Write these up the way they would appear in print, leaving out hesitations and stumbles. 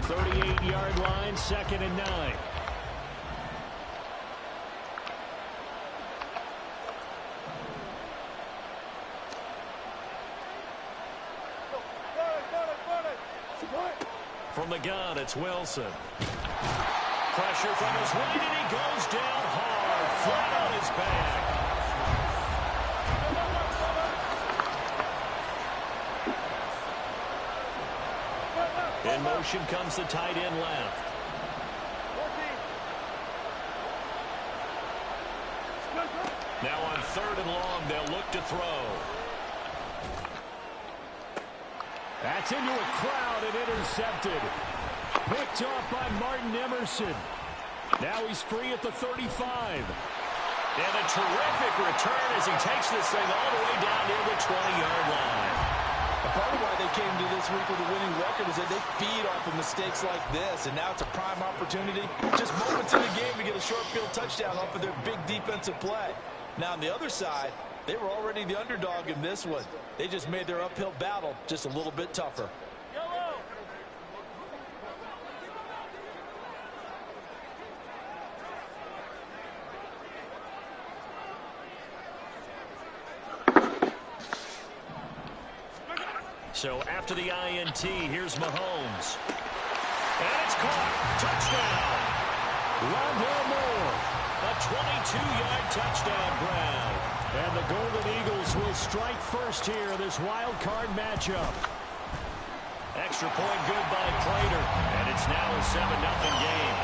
38-yard line, 2nd and 9. From the gun, it's Wilson. Pressure from his right, and he goes down hard, flat on his back. In motion comes the tight end left. Now on 3rd and long, they'll look to throw. That's into a crowd and intercepted. Picked off by Martin Emerson. Now he's free at the 35. And a terrific return as he takes this thing all the way down near the 20-yard line. Part of why they came to this week with a winning record is that they feed off of mistakes like this, and now it's a prime opportunity. Just moments in the game to get a short field touchdown off of their big defensive play. Now on the other side, they were already the underdog in this one. They just made their uphill battle just a little bit tougher. So after the INT, here's Mahomes. And it's caught. Touchdown. Rondell Moore. A 22-yard touchdown grab. And the Golden Eagles will strike first here in this wild card matchup. Extra point good by Prater. And it's now a 7-0 game.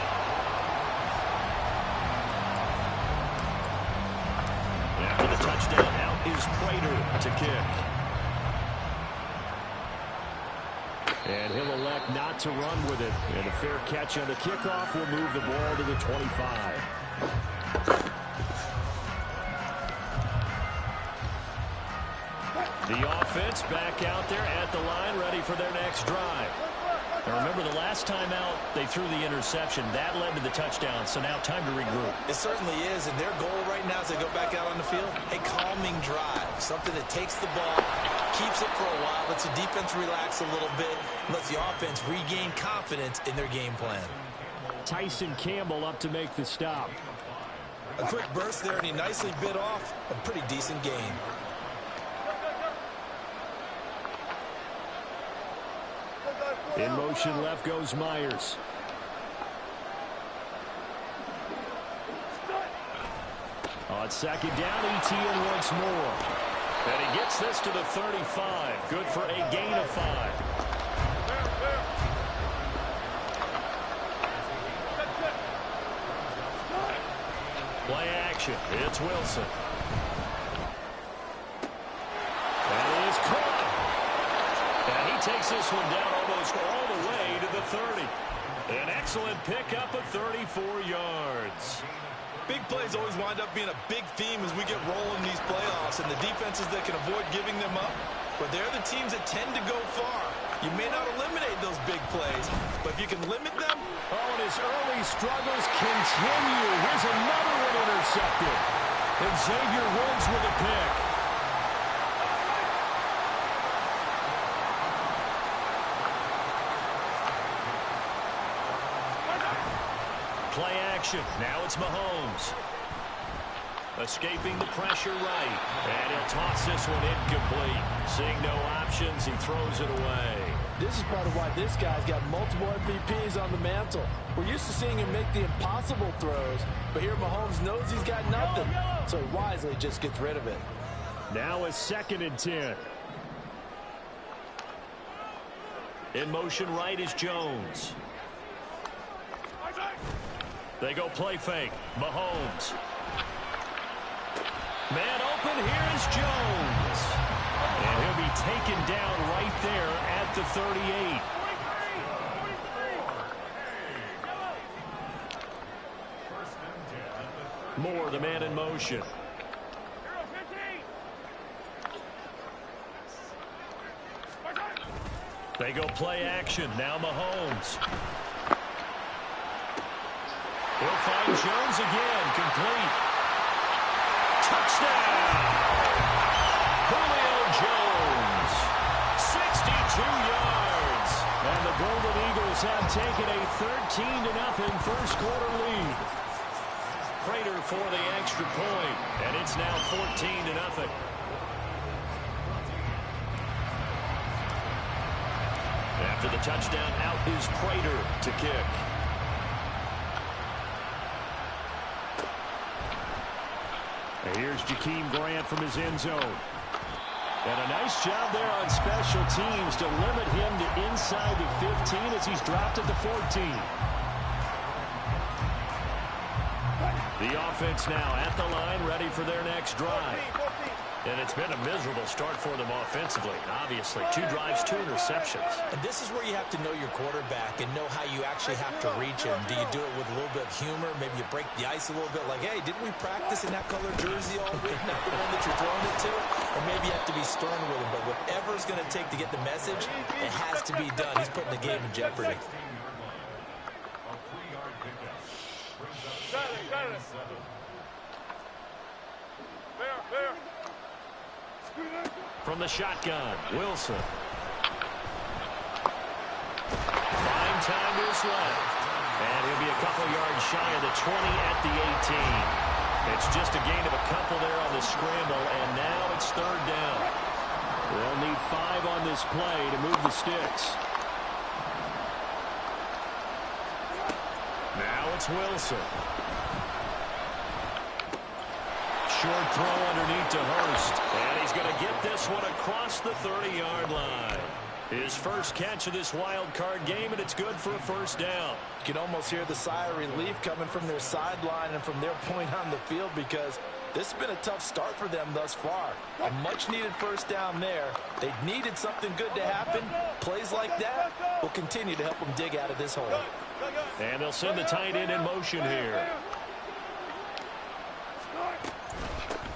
After the touchdown, out is Prater to kick. And he'll elect not to run with it. And a fair catch on the kickoff will move the ball to the 25. The offense back out there at the line, ready for their next drive. Now remember, the last time out, they threw the interception. That led to the touchdown, so now time to regroup. It certainly is, and their goal right now as they go back out on the field, a calming drive. Something that takes the ball, keeps it for a while, lets the defense relax a little bit, lets the offense regain confidence in their game plan. Tyson Campbell up to make the stop. A quick burst there, and he nicely bit off a pretty decent gain. In motion left goes Myers. On 2nd down, ETN once more. And he gets this to the 35. Good for a gain of 5. Play action. It's Wilson. That is caught. And he takes this one down almost all the way to the 30. An excellent pickup of 34 yards. Big plays always wind up being a big theme as we get rolling these playoffs, and the defenses that can avoid giving them up, but they're the teams that tend to go far. You may not eliminate those big plays, but if you can limit them. Oh, and his early struggles continue. Here's another one intercepted. And Xavier Woods with a pick. Play action. Now it's Mahomes. Escaping the pressure right. And he'll toss this one incomplete. Seeing no options, he throws it away. This is part of why this guy's got multiple MVPs on the mantle. We're used to seeing him make the impossible throws, but here Mahomes knows he's got nothing, so he wisely just gets rid of it. Now a 2nd and 10. In motion right is Jones. They go play fake. Mahomes. Man open, here is Jones. And he'll be taken down right there at the 38. Moore, the man in motion. They go play action. Now Mahomes. He'll find Jones again. Complete. Touchdown! Julio Jones. 62 yards. And the Golden Eagles have taken a 13-0 first quarter lead. Prater for the extra point, and it's now 14-0. After the touchdown, out is Prater to kick. And here's Jakeem Grant from his end zone. And a nice job there on special teams to limit him to inside the 15 as he's dropped at the 14. The offense now at the line, ready for their next drive. And it's been a miserable start for them offensively. Obviously, 2 drives, 2 interceptions. And this is where you have to know your quarterback and know how you actually have to reach him. Do you do it with a little bit of humor? Maybe you break the ice a little bit like, hey, didn't we practice in that color jersey all week? Not the one that you're throwing it to? Or maybe you have to be stern with him. But whatever it's going to take to get the message, it has to be done. He's putting the game in jeopardy. From the shotgun, Wilson. Fine time to his left. And he'll be a couple yards shy of the 20 at the 18. It's just a gain of a couple there on the scramble, and now it's third down. They'll need 5 on this play to move the sticks. Now it's Wilson. Short throw underneath to Hurst. And he's going to get this one across the 30-yard line. His first catch of this wild card game, and it's good for a first down. You can almost hear the sigh of relief coming from their sideline and from their point on the field, because this has been a tough start for them thus far. A much-needed first down there. They needed something good to happen. Plays like that will continue to help them dig out of this hole. And they'll send the tight end in motion here.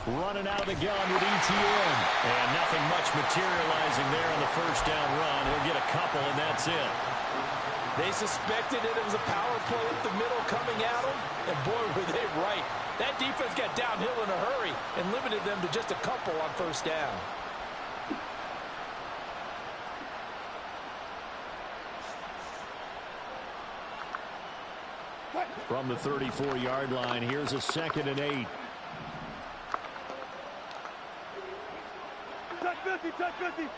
Running out of the gun with ETN. And nothing much materializing there on the first down run. He'll get a couple, and that's it. They suspected it was a power play up the middle coming at them, and boy, were they right. That defense got downhill in a hurry and limited them to just a couple on first down. From the 34-yard line, here's a 2nd and 8. Touch 50, touch 50.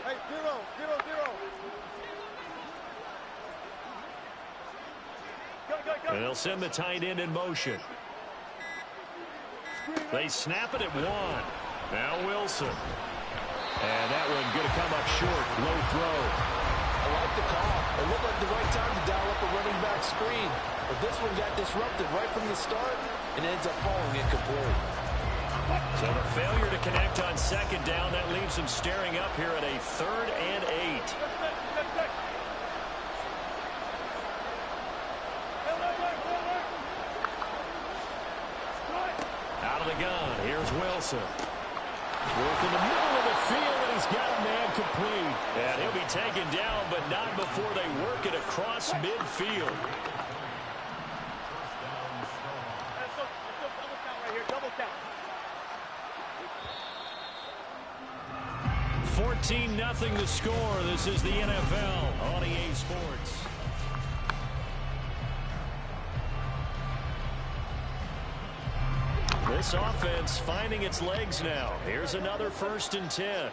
Hey, 0, 0, 0. Go. And they'll send the tight end in motion. They snap it at 1. Now Wilson. And that one going to come up short. Low throw. I like the call. It looked like the right time to dial up a running back screen. But this one got disrupted right from the start and ends up falling incomplete. So the failure to connect on 2nd down, that leaves him staring up here at a 3rd and 8. Out of the gun, here's Wilson. Work in the middle of the field, and he's got a man complete. And he'll be taken down, but not before they work it across midfield. Double count. 14-0 the score. This is the NFL on EA Sports. This offense finding its legs now. Here's another 1st and 10.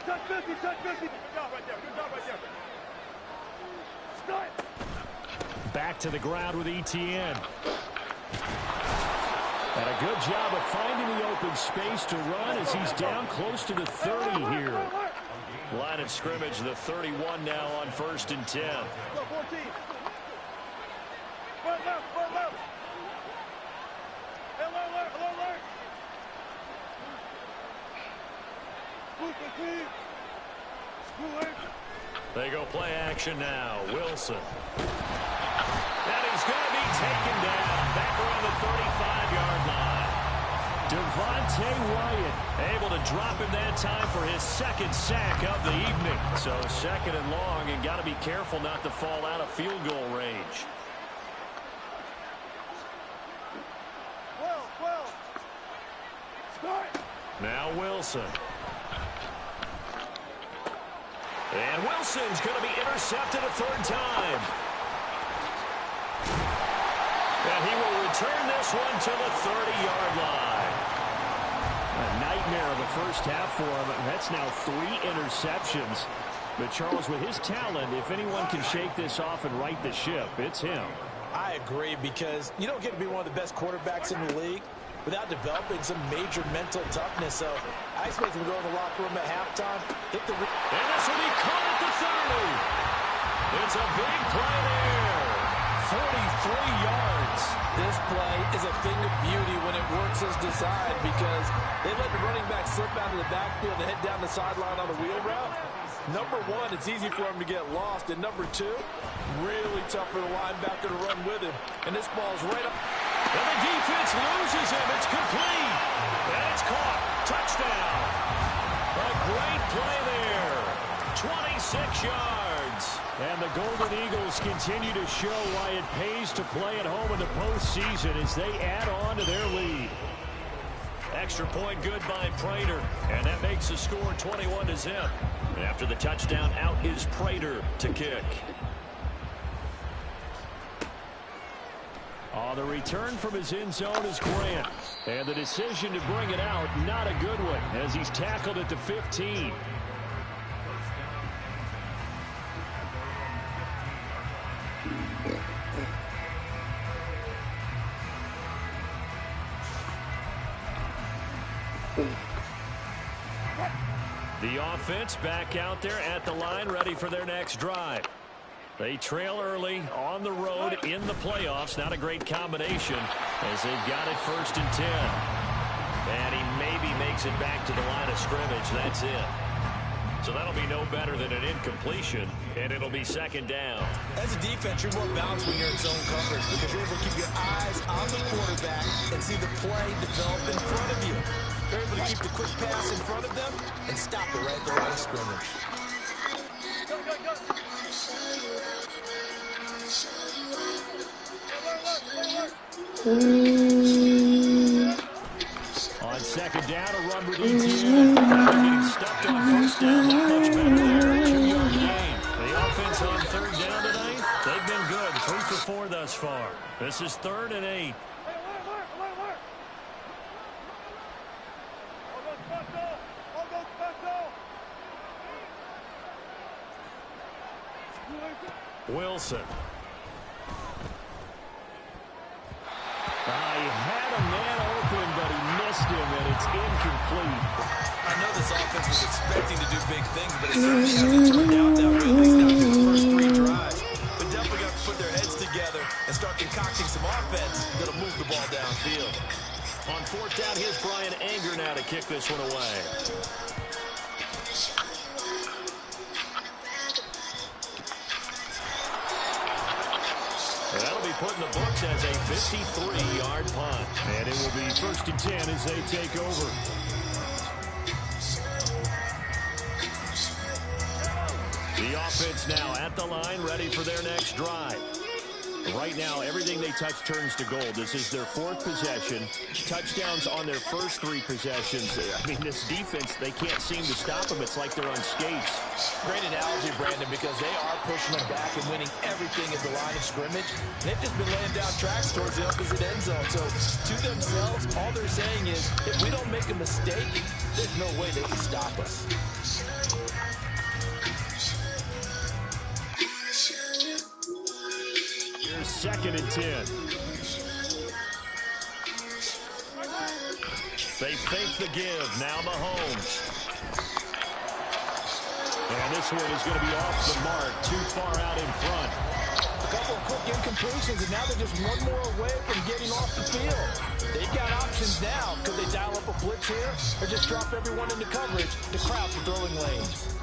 Touch 50, touch 50. Good job right there. Good job right there. Start. Back to the ground with ETN. And a good job of finding the open space to run as he's down close to the 30 here. Line of scrimmage, the 31 now on 1st and 10. Go 14. Run left, run left. Hey, alert. They go play action now. Wilson. And he's going to be taken down back around the 35-yard line. Devontae Wyatt able to drop him that time for his 2nd sack of the evening. So 2nd and long, and got to be careful not to fall out of field goal range. Well. Start. Now Wilson. And Wilson's going to be intercepted a third time. And he will return this one to the 30-yard line. A nightmare of the first half for him. That's now 3 interceptions. But Charles, with his talent, if anyone can shake this off and right the ship, it's him. I agree, because you don't get to be one of the best quarterbacks in the league without developing some major mental toughness. So I expect him to go in the locker room at halftime, hit the... And this will be caught at the 30. It's a big play there. 43 yards. This play is a thing of beauty when it works as designed, because they let the running back slip out of the backfield and head down the sideline on the wheel route. Number one, it's easy for him to get lost. And number two, really tough for the linebacker to run with him. And this ball's right up. And the defense loses him. It's complete. And it's caught. Touchdown. A great play there. 26 yards. And the Golden Eagles continue to show why it pays to play at home in the postseason as they add on to their lead. Extra point good by Prater. And that makes the score 21-0. After the touchdown, out is Prater to kick. The return from his end zone is Grant. And the decision to bring it out, not a good one, as he's tackled at the 15. The offense back out there at the line, ready for their next drive. They trail early on the road in the playoffs. Not a great combination as they've got it 1st and 10. And he maybe makes it back to the line of scrimmage. That's it. So that'll be no better than an incompletion, and it'll be 2nd down. As a defense, you're more balanced when you're in zone coverage, because you're able to keep your eyes on the quarterback and see the play develop in front of you. You're able to keep the quick pass in front of them and stop it right at the line of scrimmage. On 2nd down, a run with ETN. Getting stuffed on 1st down, not much better there. 2-yard gain. The offense on 3rd down tonight, they've been good. 3 for 4 thus far. This is 3rd and 8. Wilson. He had a man open, but he missed him, and it's incomplete. I know this offense was expecting to do big things, but it certainly hasn't turned out that way, at least not through the first 3 drives. But definitely got to put their heads together and start concocting some offense that'll move the ball downfield. On 4th down, here's Brian Anger now to kick this one away. That'll be put in the books as a 53-yard punt. And it will be 1st and 10 as they take over. The offense now at the line, ready for their next drive. Right now, everything they touch turns to gold. This is their 4th possession. Touchdowns on their first 3 possessions. I mean, this defense, they can't seem to stop them. It's like they're on skates. Great analogy, Brandon, because they are pushing them back and winning everything at the line of scrimmage. They've just been laying down tracks towards the opposite end zone. So, to themselves, all they're saying is, if we don't make a mistake, there's no way they can stop us. Here's 2nd and 10. They fake the give. Now Mahomes. And this one is going to be off the mark. Too far out in front. A couple of quick incompletions, and now they're just one more away from getting off the field. They've got options now. Could they dial up a blitz here or just drop everyone into coverage to crowd the throwing lanes?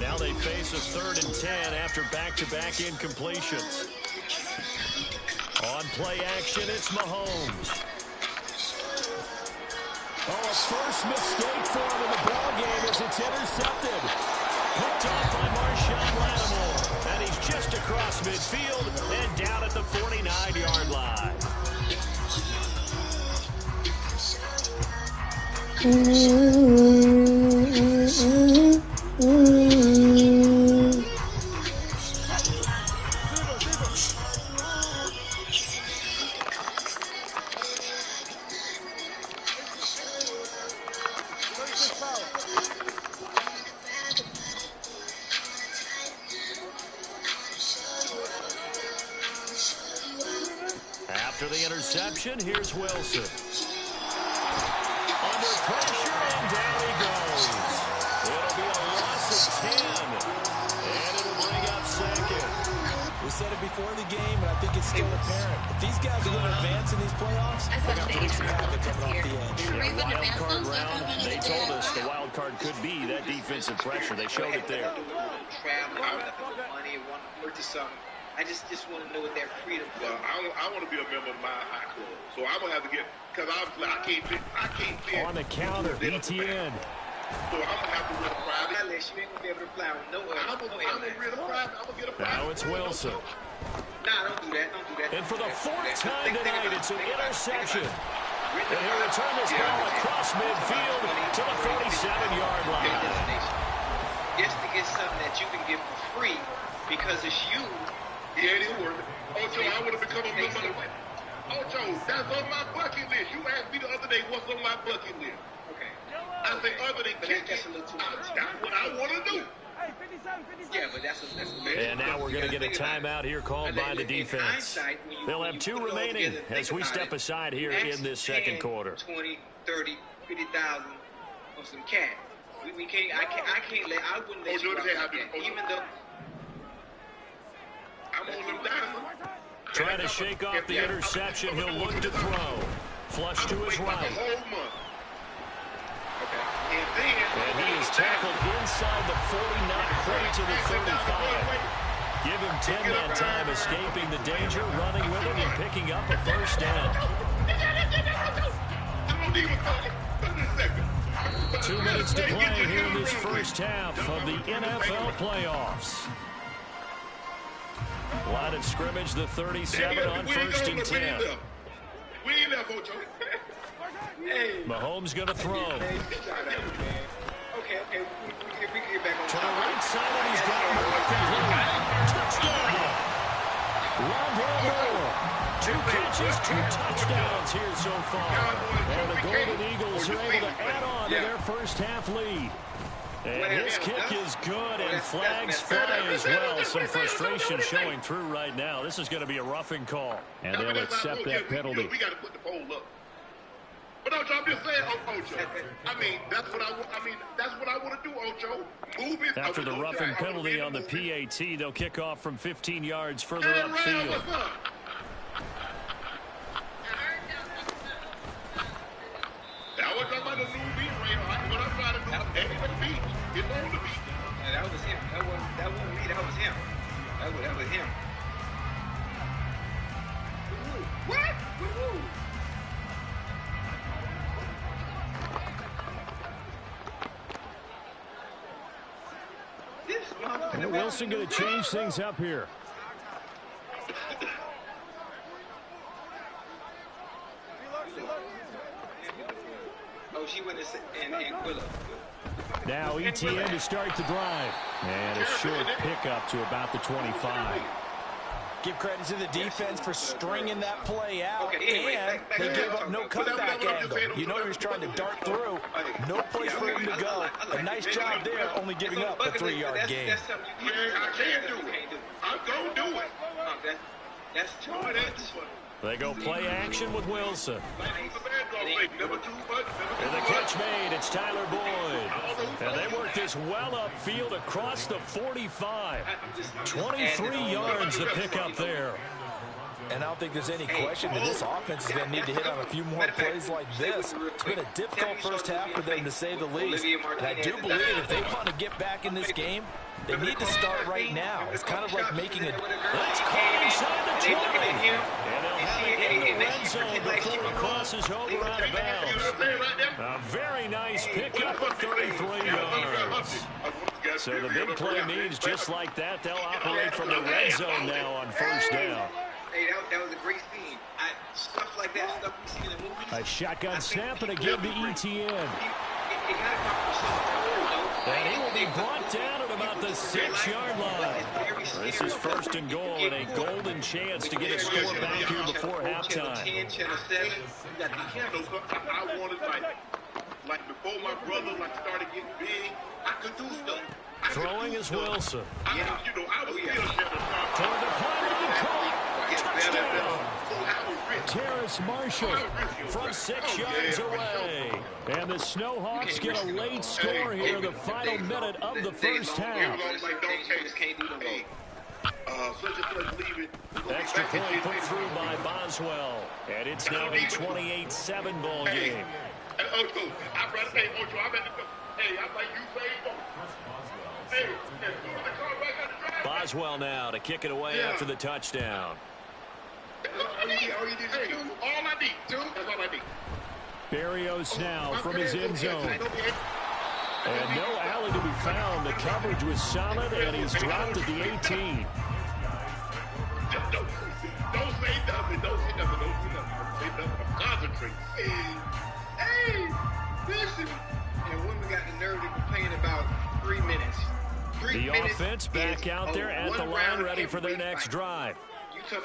Now they face a 3rd and 10 after back-to-back incompletions. On play action, it's Mahomes. A first mistake for him in the ballgame as it's intercepted. Picked off by Marshawn Lattimore. And he's just across midfield and down at the 49-yard line. After the interception, here's Wilson. Under pressure, and down he goes. It'll be a loss of 10, and it'll bring up second. We said it before the game, and I think it's still apparent. If these guys are going to advance in these playoffs, they're going to have to wreak some havoc coming off the edge. Yeah, wild card round. They told us the wild card could be that defensive pressure. They showed it there. Travel, money, want to purchase something. I just want to know what that freedom is. Well, I want to be a member of my high club, so I'm gonna have to get, because obviously I can't fit. On the counter, ETN. So I'm gonna have to wear a private. Unless you ain't gonna be able to fly with no other. I'm gonna wear a private. I'm gonna get a private. Now it's Wilson. Nah, don't do that. Don't do that. And for the fourth time tonight, it's an interception. And he'll return this ball across midfield to the 47-yard line. Just to get something that you can get for free because it's you. Yeah, it is worth it. Ocho, I want to become a member. Ocho, that's on my bucket list. You asked me the other day what's on my bucket list. Okay. I say other than kicking. That's a little too much. That's what I want to do. Hey, 57. Yeah, but that's And now we're going to get a timeout here called by the defense. They'll have two remaining as we step aside here in this second quarter. 20, 30, 50,000 on some cash. We can't. I wouldn't let you out that, even though. I'm on them down. Trying to shake off the interception. He'll look to throw. Flush to his right. And he is tackled inside the 40, not quite to the 35. Give him 10 that time, escaping the danger, running with it, and picking up a first down. 2 minutes to play here in this first half of the NFL playoffs. Line of scrimmage, the 37 on 1st and 10. We ain't left, Ocho. Mahomes going to throw. Okay. We can get back on To the right side, and he's got it. Touchdown. Rondell Moore. 2 catches, 2 touchdowns here so far. And the Golden Eagles are able to add on to their first half lead. And his kick is good, and flags fly as well. Some frustration showing through right now. This is going to be a roughing call, and they'll accept that penalty. We got to put the pole up. But Ocho, I'm just saying, Ocho. I mean, that's what I want to do, Ocho. Move it. After the roughing penalty on the PAT, they'll kick off from 15 yards further upfield. That was talking about the new beat, right? What I'm trying to do, every beat, it's on the beat. That was him. That wasn't me. That was him. That was him. What? And Wilson going to change things up here. Oh, she went in Quilla. Now ETN to start the drive. And a short pickup to about the 25. Give credit to the defense for stringing that play out, Okay, and they gave up no comeback angle. You know he was trying to dart through. No place for him to go. A nice job there, only giving up a 3-yard gain. That's something you I can't do it. I'm going to do it. That's too much. They go play action with Wilson. Number 2, And the catch made, it's Tyler Boyd. And they work this well upfield across the 45. 23 yards to pick up there. And I don't think there's any question that this offense is going to need to hit on a few more plays like this. It's been a difficult first half for them, to say the least. And I do believe if they want to get back in this game, they need to start right now. It's kind of like making a... That's caught inside the 20. And they'll have it in the red zone before he crosses over out of bounds. A very nice pickup of 33 yards. So the big play means just like that, they'll operate from the red zone now on first down. Hey, that was a great scene. stuff like that, stuff we see in the movies. A shotgun snap and again to ETN. And he will be brought down at about the 6-yard line. This is 1st and goal and a golden chance to get a score back here before halftime. I wanted, like before my brother started getting big, I could do stuff. Throwing is Wilson. I was still Toward the pylon, caught. Touchdown. Terrace Marshall from 6 yards away. And the Snowhawks get a late score here in the final minute of the first half. Extra point put through by Boswell. And it's now a 28-7 ball game. Ocho, I'm ready to say, Ocho, I'm at the hey, I'm like you say, hey, as soon as the car back on the drive. Boswell now to kick it away after the touchdown. All you did is two. All I need, two. That's all I need. Barrios now from his end zone. And no alley to be found. The coverage was solid, and he's dropped at the 18. Don't say nothing. Don't say nothing. Concentrate. Hey, listen. And women got the nerve to complain about 3 minutes. The offense back out there at the line, ready for their next drive.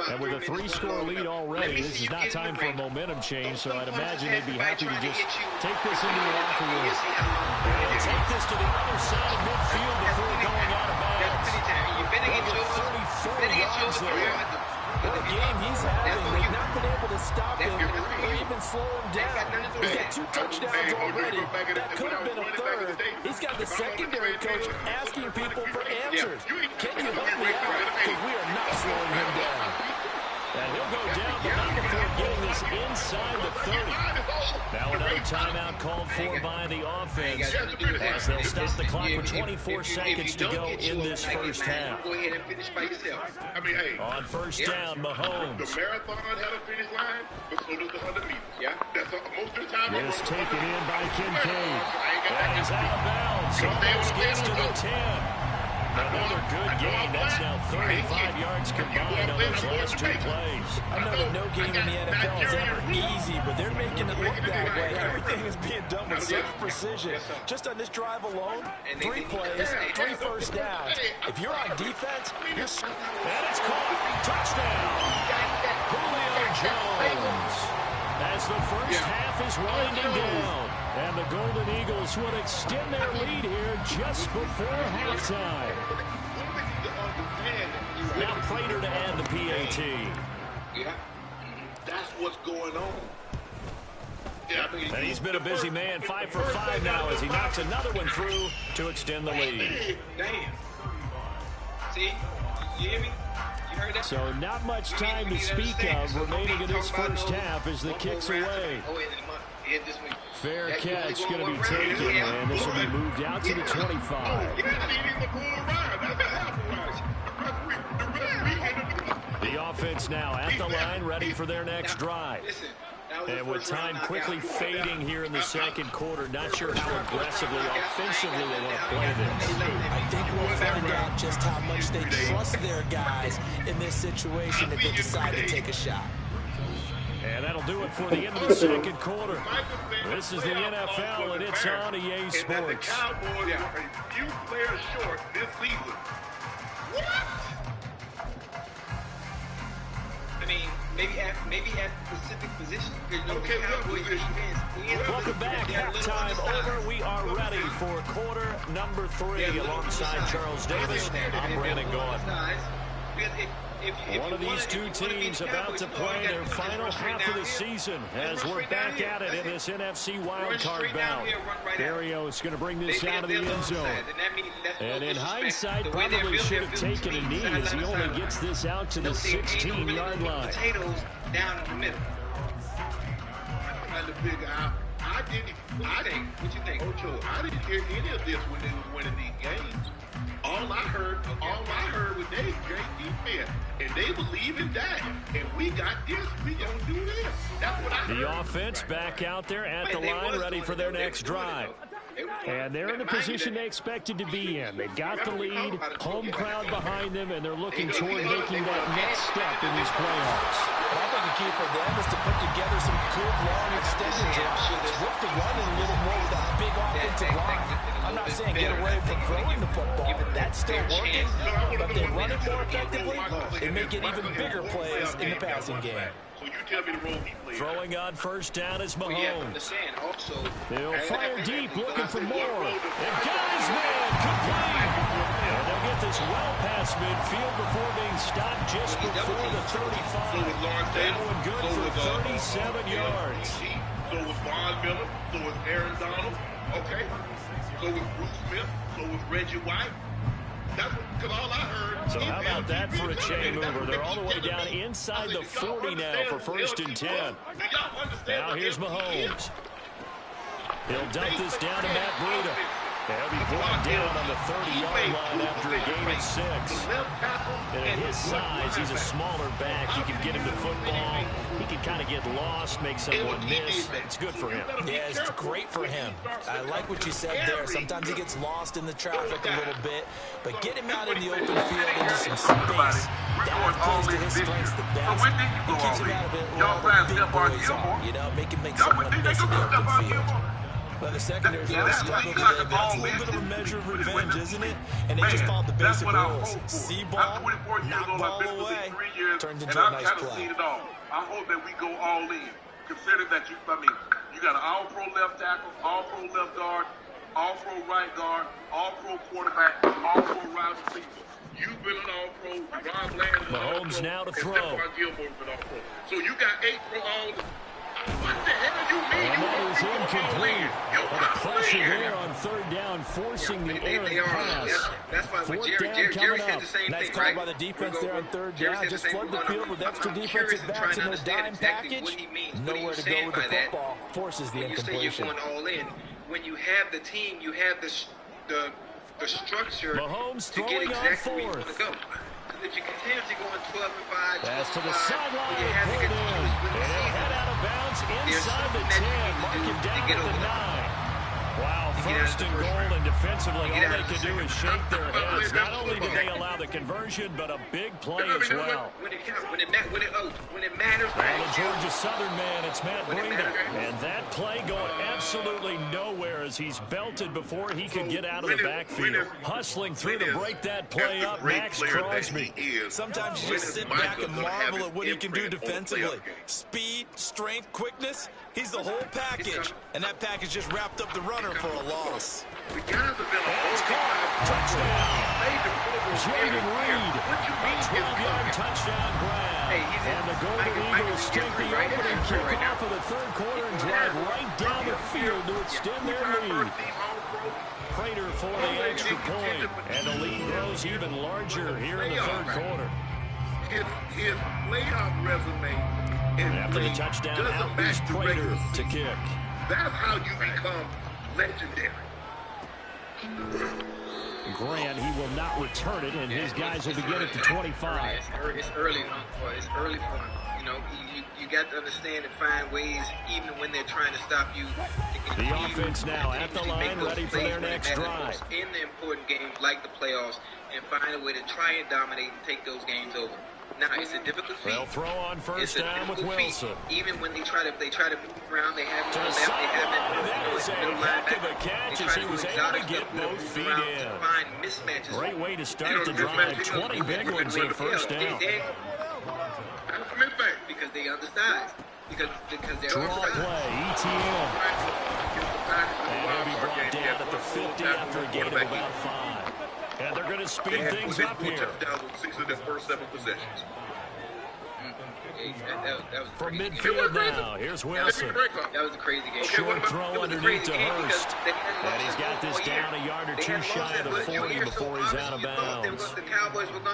And with a 3-score lead already, this is not time for a momentum change, so I'd imagine they'd be happy to just take this into the locker room. And take this to the other side of midfield before going out of bounds. 34 yards there. What a game he's having. They've not been able to stop him or even slow him down. He's got 2 touchdowns already. That could have been a third. He's got the secondary coach asking people for answers. Can you help me out? Because we are not slowing him down. And he'll go down, but not before getting this inside the 30. Now another timeout called for by the offense as they'll stop the clock with 24 seconds to go in this first half. Go ahead and finish by yourself. I mean, hey. On first down, Mahomes. The marathon had a finish line, but so does the 100 meters. Yeah. That's most of the time. This taken in by Kincaid. And he's out of bounds. Almost gets to the 10. Another good game. That's now 35 yards combined on those last 2 plays. I know that no game in the NFL is ever easy, but they're making it look that way. Everything is being done with such precision. Just on this drive alone, 3 plays, 3 first downs. If you're on defense, you're... And it's caught. Touchdown. Julio Jones. As the first half is winding down. And the Golden Eagles would extend their lead here just before halftime. Now Prater to add the PAT. Yeah, that's what's going on. Yeah, I mean, And he's been a busy man, 5 for 5 now as he knocks another one through to extend the lead. Damn. See? You hear me? You heard that? So not much time to speak of remaining in this first half as the kick's away. Fair catch going to be taken, and this will be moved out to the 25. The offense now at the line, ready for their next drive. And with time quickly fading here in the second quarter, not sure how aggressively, offensively they want to play this. I think we'll find out just how much they trust their guys in this situation if they decide to take a shot. And that'll do it for the end of the second quarter. This is the NFL, and it's on EA Sports. And the Cowboys are a few players short this season. What? I mean, maybe at specific positions. Okay, Welcome back. Halftime over. We are ready for quarter number 3 alongside Charles Davis. I'm Brandon Gaughan. One of these 2 teams about to play their final half of the season as we're back at it in this NFC wildcard bout. Barrios going to bring this out of the end zone. And in hindsight, probably should have taken a knee as he only gets this out to the 16-yard line. Potatoes down in the middle. Trying to figure out. What you think? Ocho, I didn't hear any of this when they was winning these games. All I heard was they great defense, and they believe in that. And we got this, we gonna do this. That's what I heard. The offense back out there at the line, ready for their next drive. And they're in the position they expected to be in. They got the lead, home crowd behind them, and they're looking toward making that next step in these playoffs. I think if key for them is to put together some good, long, extended drives. Work the running a little more with a big offensive line. I'm not saying get away from throwing the football. That's still working. But they run it more effectively, they make it even bigger plays in the passing game. So you tell me the role he plays. Throwing on first down is Mahomes. Also, They'll fire deep, looking for more. And got his man, complete. And they'll get this well past midfield before being stopped just before the 35. They're going good for 37 yards. So was Von Miller. So was Aaron Donald. Okay. So was Bruce Smith. So was Reggie White. That's because all I heard. So how about that for a chain mover? They're all the way down inside the 40 now for first and 10. Now here's Mahomes. He'll dump this down to Matt Breida. He'll be brought down on the 30-yard line after a gain of 6. And at his size, he's a smaller back. You can get him to football. He can kind of get lost, make someone miss. It's good for him. Yeah, it's great for him. I like what you said there. Sometimes he gets lost in the traffic a little bit, but get him out in the open field into some space. That plays to his strengths the best. It keeps him out of it where all the big boys are. You know, make him make someone miss in the open field. Well, the secondary's really struggled today, but it's a little bit of a measure of revenge, isn't it? And they just followed the basic rules. See ball, knock ball away, turned into a nice play. I hope that we go all in. Consider that you got an all-pro left tackle, all-pro left guard, all-pro right guard, all-pro quarterback, all-pro wide receiver. You've been an all-pro. Rob Landry. Mahomes now to throw. So you got 8 pro all. What the hell you mean? And that is incomplete. But a pressure there on third down, forcing the errant pass. That's why Fourth Jerry down said coming the up. same Nice thing, call right? by the defense there on third down. Just flood the field with extra defensive backs in their dime package. Nowhere to go with the football. Forces the incompletion. When you say you're going all in, when you have the team, you have the structure Mahomes to get throwing exactly on where you want to fourth. go. If you continuously going 12 and 5, Pass to the sideline you and have to pulled get in. And he'll head out of bounds inside the 10. Mark him down at the 9. Wow, first and goal, and defensively, all they can do is shake their heads. Not only did they allow the conversion, but a big play as well. When it matters, Well, the Georgia Southern man, it's Matt Breida. And that play going absolutely nowhere as he's belted before he could get out of the backfield. Hustling through to break that play up, Max Crosby. Sometimes you just sit back and marvel at what he can do defensively. Speed, strength, quickness, he's the whole package. And that package just wrapped up the runner for a loss. The guys have been It's caught. Touchdown. Jaden Reed, a 12-yard touchdown grab. And the Golden Eagles take the opening kickoff of the third quarter and drive right down the field to extend their lead. Prater for the extra point, and the lead grows even larger here in the third quarter. His playoff resume And after the touchdown, out is Prater to kick. That's how you become legendary. Grant, he will not return it, and his guys will begin at the 25. It's early for him. You know, you got to understand and find ways, even when they're trying to stop you. The offense now at the line, ready for their next drive. In the important games like the playoffs, and find a way to try and dominate and take those games over. Now, it's a difficult feat. They'll throw on first down with Wilson. Even when they try to move around, they have To the sideline, that is a heck of a catch as he was able to get both feet in. Find mismatches. Great way to start the drive. 20 big ones on first down. Because they undersized. Because they're Draw undersized. play, ETN. And he'll be brought down at the 50 after a gain of about 5. And they're going to speed things up here. 6 of their first 7 possessions. That was From crazy. midfield now, here's Wilson. That was a crazy game. Short throw underneath to Hurst. And And he's got this down a yard or two shy of the 40 before he's out of bounds.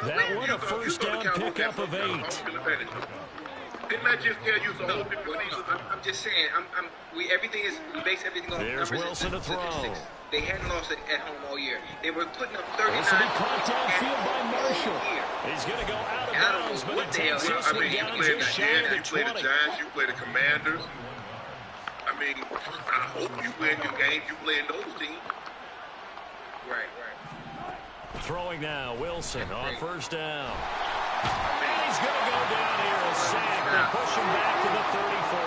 That one a first down pickup of 8. Didn't I just tell you the whole people? I'm just saying. We base everything on There's numbers. Wilson to throw. They hadn't lost it at home all year. They were putting up 39. This will be caught downfield by Marshall. He's going to go out of bounds, but it takes this one down just shy of the You play the 20. Giants, you play the Commanders. I mean, I hope you win your games. You play in those teams. Right. Throwing now, Wilson on first down. And he's going to go down here, a sack. They push him back to the 34.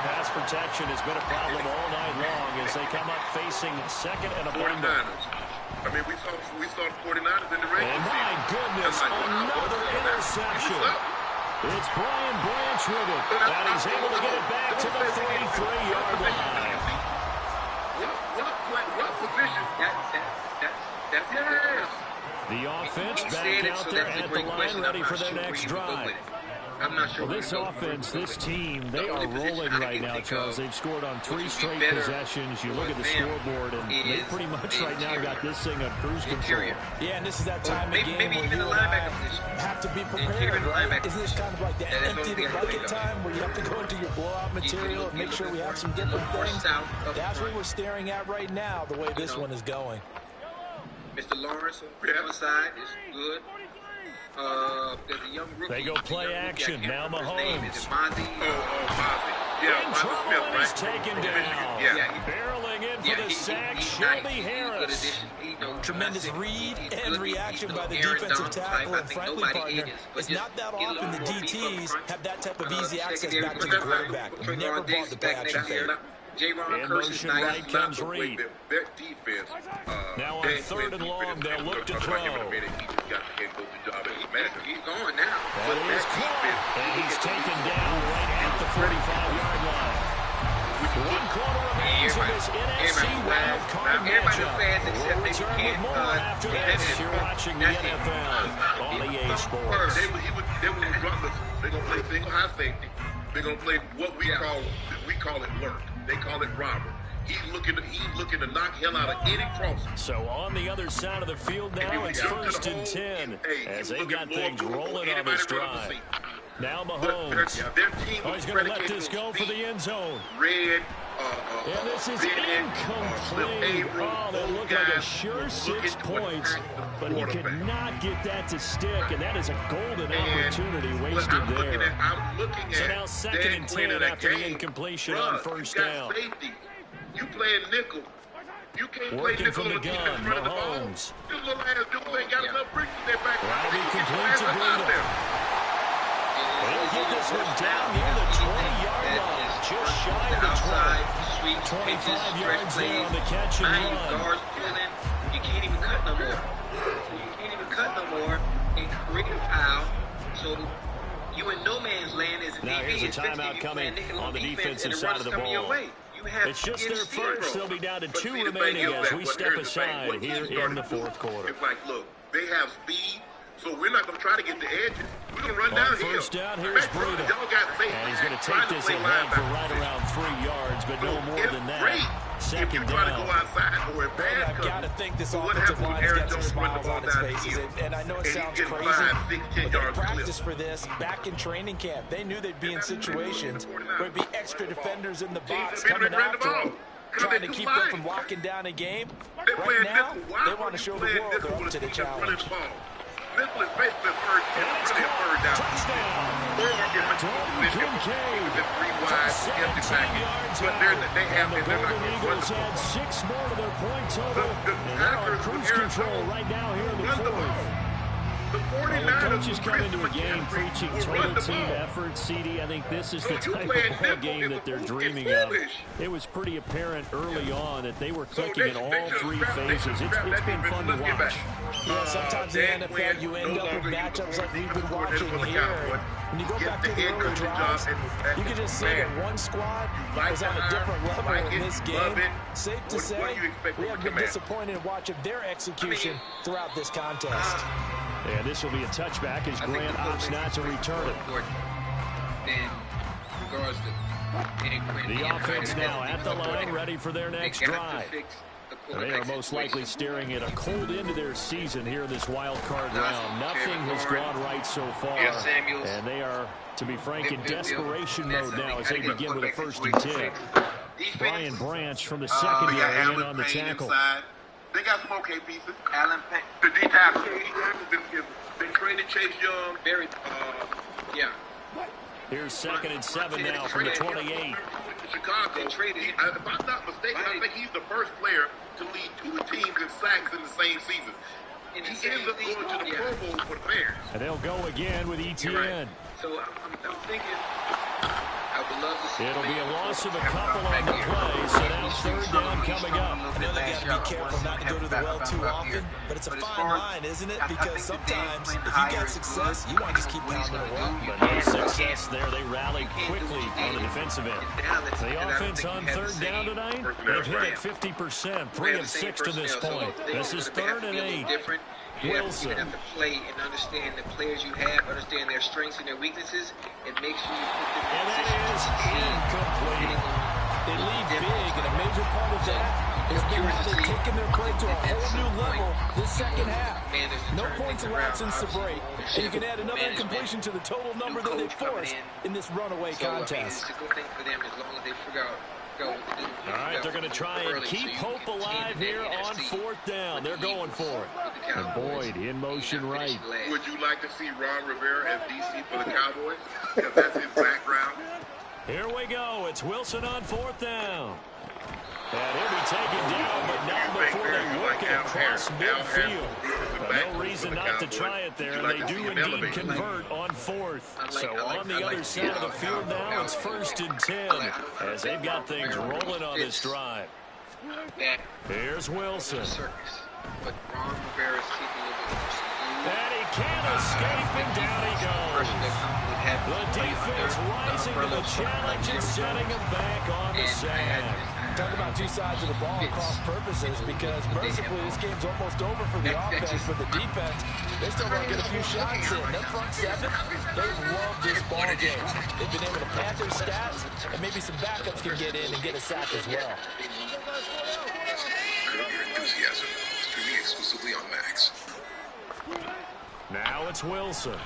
Pass protection has been a problem all night long as they come up facing second and a bundle. 49ers. I mean, we saw the 49ers in the regular And my season. goodness, another interception. It's Brian Branch with it, and he's able to get it back to the 33-yard line. What position? That's it. The offense back out there at the line, ready for their next drive. I'm not sure. Well, this offense, this team, they are rolling right now, Charles. They've scored on 3 straight possessions. You look at the scoreboard, and they pretty much right now got this thing on cruise control. Yeah, and this is that time of game maybe where even you the and I linebacker position. have to be prepared, right? Isn't this kind of like that empty the bucket time where you have to go into your blowout material and make sure we have some different things? That's what we're staring at right now, the way this one is going. Mr. Lawrence on one side is good. There's a young rookie. They go play action. Now Mahomes. Is it Mozzie? Mozzie. Yeah, In Mozzie trouble, Smith, and right? he's taken down. Yeah. Barreling in for the sack, Shelby Harris. Tremendous read and reaction by the defensive tackle, and frankly, partner, it's not that often the DTs have that type of easy access back to the quarterback. Never bought the play action fake. In motion right comes Reed. Their defense. Now on 3rd and long, they'll look to throw. He just got to go the job as a manager. He's going now. That is caught, and he's taken down right at the 45-yard line. 1 quarter remains in this NFC wild card matchup. We'll return with more after this. You're watching the NFL on EA Sports. They're going to play single high safety. They're going to play what we call it lurk. They call it robber. He's looking to knock hell out of any crossing. So on the other side of the field now, it's 1st and 10 as they've got things rolling on this drive. Now Mahomes. Their team He's going to let this go for the end zone. Red. And this is incomplete. Oh, that looked like a sure 6 points, but he could not get that to stick, and that is a golden opportunity wasted there. So now 2nd and 10 after the incompletion on 1st down. You playing nickel. You can't play Working nickel from the on the gun, front of the ball. Mahomes. This little ass dude ain't got enough bricks in their back. That'll be complete to Breida. They'll get this one down near the 20-yard line, just shy of the 20. 25 yards there on the catch and run. Guards pulling. You can't even cut no more. And create a foul. So you in no man's land as a Now DB. here's a timeout coming on the defensive side of the ball. It's just their first. They'll be down to 2 remaining as we step aside here in the 4th quarter. It's like, look, they have speed, so we're not going to try to get the edges. We're going to run On downhill. 1st down, here's Breida. And he's going to take this ahead for right around 3 yards, but no more than that. 2nd down. I've got to think this offensive line has got some smiles on its faces, and I know it sounds crazy, but they practiced for this back in training camp. They knew they'd be in situations where there'd be extra defenders in the box coming after them, trying to keep them from locking down a game. Right now, they want to show the world they're up to the challenge. Nickel is basically third down. Touchdown. Dalton Kincaid. And the Golden Eagles had 6 more to their point total. And they're on cruise control right now here in the 4th. Well, the coaches come into a game preaching total team effort. CD, I think this is the type of ball game that they're dreaming of. It was pretty apparent early on that they were clicking in all 3 phases. It's been fun to watch. Yeah, sometimes in the NFL you end up with matchups like we've been watching here. When you go back to the early drives, you can just see that one squad was on a different level in this game. Safe to say, we have been disappointed in watching their execution throughout this contest. And this will be a touchback as Grant opts not to return it. The offense now at the line, ready for their next drive. They are most likely staring at a cold end of their season here in this wild card round. Nothing has gone right so far, and they are, to be frank, in desperation mode now as they begin with a 1st and 10. Brian Branch from the secondary in on the tackle. They got some okay pieces. Alan Peck. The D tackle. They traded Chase Young. Very, yeah. Here's 2nd and 7 now from the 28. Chicago. If I'm not mistaken, I think he's the first player to lead 2 teams in sacks in the same season. in the He ends up going to the Pro Bowl for the Bears. And they'll go again with ETN. So I'm thinking I would love to see. It'll be a loss of a couple on the play, so now third down coming up. I know they got to be careful not to go to the well too often, but it's a fine line, isn't it? Because sometimes if you get success, you want to just keep pounding away. But no success there. They rallied quickly on the defensive end. The offense on third down tonight, they've hit at 50%, 3 of 6 to this point. This is 3rd and 8. Wilson. You have to play and understand the players you have, understand their strengths and their weaknesses, and make sure you put them in And that position is to succeed. incomplete. They lead big, and a major part of that has been how they've taken their play to a whole new level this second half. No points allowed since the break, and you can add another incompletion to the total number that they forced in this runaway contest. It's a good thing for them as long as they figure out what to do. All right, they're going to try and keep hope alive here on 4th down. They're going for it. And Boyd in motion right. Would you like to see Ron Rivera as DC for the Cowboys? Because that's his background. Here we go. It's Wilson on 4th down. And he'll be taken down, but not before they work it across midfield. But no reason not to try it there, and they do indeed convert on 4th. So on the other side of the field now, it's 1st and 10, as they've got things rolling on this drive. Here's Wilson. But Ron Rivera's keeping a little bit more. And he can't escape, and down he goes. The defense rising to the challenge and setting him back on the sand. Talk about two sides of the ball at cross purposes, because mercifully this game's almost over for the offense, but the defense, they still want to get a few shots in. Their front seven, they love this ball game. They've been able to pad their stats, and maybe some backups can get in and get a sack as well. Your enthusiasm, streaming exclusively on Max. Now it's Wilson.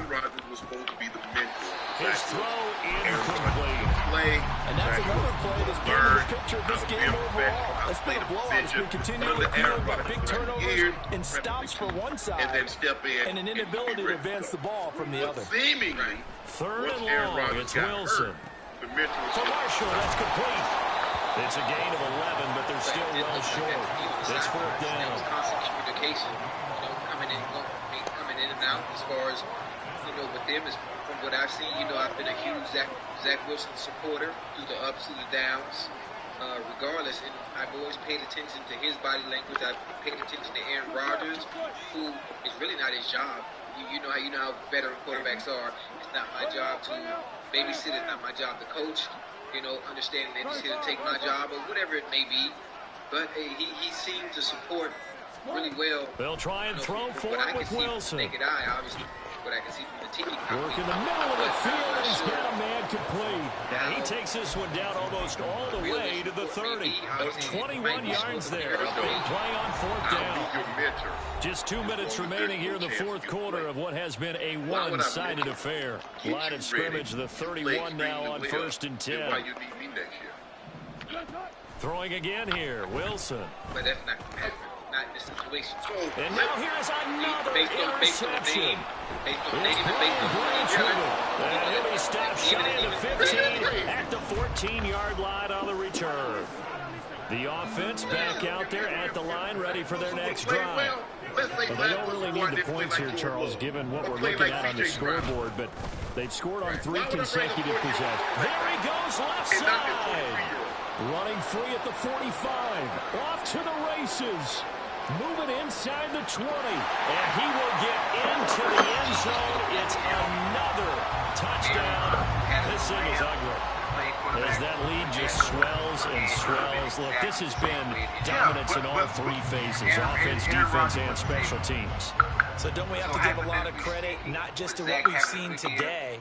Rodgers was supposed to be the mentor. His throw incomplete. And that's another play that's been in the picture of this game overall. It's been a blowout. It's been continually fueled by big turnovers and stops for one side, and then step in, and an inability to advance the ball from the other. Seemingly, 3rd and long. It's Wilson. The mentor For Marshall, that's complete. It's a gain of 11, but they're still well short. It's 4th down. Constant communication, coming in and out as far as, with them is from what I've seen, I've been a huge Zach Wilson supporter through the ups, through the downs, regardless. And I've always paid attention to his body language. I've paid attention to Aaron Rodgers, who is really not his job. You know how veteran quarterbacks are. It's not my job to babysit. It's not my job to coach. Understanding that he's here to take my job or whatever it may be. But he seemed to support really well. They'll try and throw for it with Wilson. Naked eye, obviously, what I can see from the TV. Work in the middle of the field, and he's got a man complete. And he takes this one down almost all the way to the 30. 21 yards there. A big play on 4th down. Just 2 minutes remaining here in the 4th quarter of what has been a one-sided affair. Line of scrimmage, the 31 now on 1st and 10. Throwing again here, Wilson. But that's not going to happen. Not in this situation. And now here's another interception. And he'll be stopped shy of the 15 at the 14-yard line on the return. The offense back out there at the line, ready for their next drive. But they don't really need the points here, Charles, given what we're looking at on the scoreboard. But they've scored on 3 consecutive possessions. There he goes, left side. Running free at the 45. Off to the races. Moving inside the 20. And he will get into the end zone. It's another touchdown. This thing is ugly. As that lead just swells and swells. Look, this has been dominance in all 3 phases. Offense, defense, and special teams. So don't we have to give a lot of credit, not just to what we've seen today,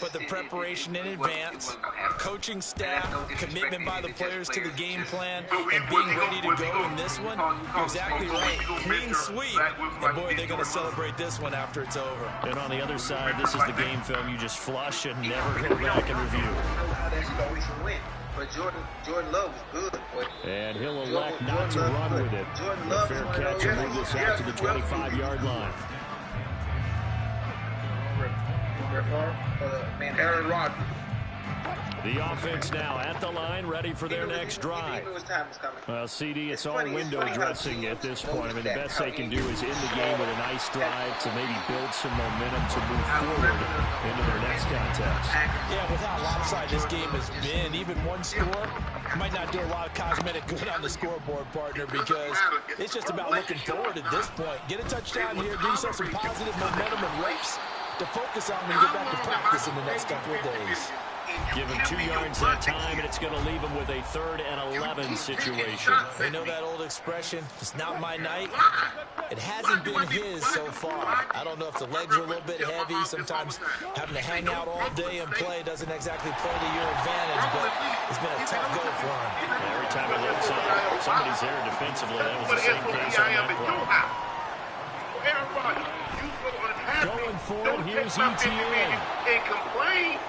but the preparation in advance, coaching staff, commitment by the players to the game plan, and being ready to go in this one? You're exactly right. Clean sweep. And boy, they're going to celebrate this one after it's over. And on the other side, this is the game film you just flush and never go back and review. But Jordan Love was good. And he'll elect not to run with it. A fair catch and move this out to the 25-yard line. Aaron Rodgers. The offense now at the line, ready for their next drive. Well, CD, it's all window dressing at this point. I mean, the best they can do is end the game with a nice drive to maybe build some momentum to move forward into their next contest. Yeah, with how lopsided this game has been, even one score might not do a lot of cosmetic good on the scoreboard, partner, because it's just about looking forward at this point. Get a touchdown here, give yourself some positive momentum and reps to focus on when you get back to practice in the next couple of days. Give him 2 yards that time, and it's going to leave him with a 3rd and 11 situation. They know that old expression, it's not my night. It hasn't been his so far. I don't know if the legs are a little bit heavy. Sometimes having to hang out all day and play doesn't exactly play to your advantage, but it's been a tough go for him. Every time it looks up, somebody's there defensively. That was the same case on that play. Going for it, here's ETN. And complain.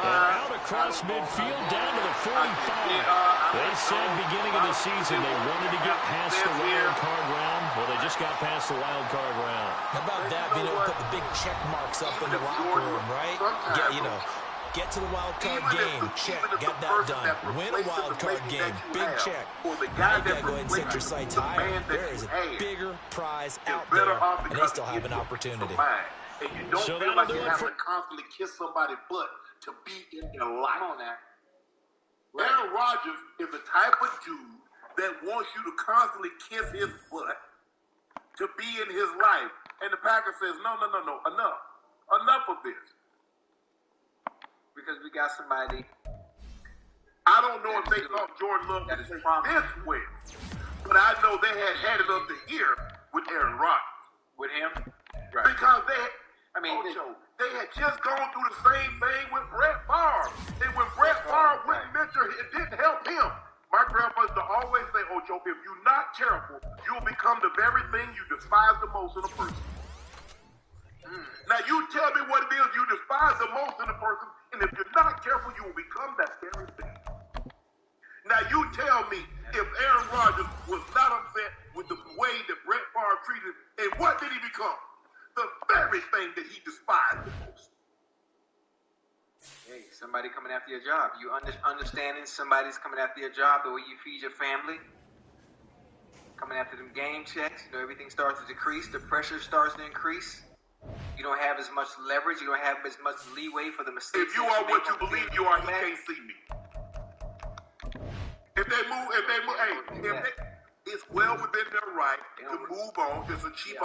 Out across midfield, down to the 45. They said beginning of the season they wanted to get past the wild card round. Well, they just got past the wild card round. How about that, being able to put the big check marks up in the locker room, right? Get to the wild card game, check, got that done. Win a wild card game, big check. Now you got to go ahead and set your sights higher. There is a bigger prize out there, and they still have an opportunity. And you don't feel like you have to constantly kiss somebody's butt to be in their life. Come on now. Aaron Rodgers is the type of dude that wants you to constantly kiss his butt to be in his life. And the Packers says, no, enough. Enough of this. Because we got somebody. I don't know if they thought Jordan Love was this way, but I know they had it up to here with Aaron Rodgers. With him? Right. Because they had just gone through the same thing with Brett Favre. And when Brett Favre wouldn't mentor, it didn't help him. My grandpa used to always say, Ocho, if you're not careful, you'll become the very thing you despise the most in a person. Now, you tell me what it is you despise the most in a person, and if you're not careful, you will become that very thing. Now, you tell me if Aaron Rodgers was not upset with the way that Brett Favre treated him, and what did he become? The very thing that he despised the most. Hey, somebody coming after your job. You understanding somebody's coming after your job, the way you feed your family, coming after them game checks. Everything starts to decrease. The pressure starts to increase. You don't have as much leverage. You don't have as much leeway for the mistakes. If you are what you believe you are, you can't see me. If they move, it's well within their right to move on. It's a cheap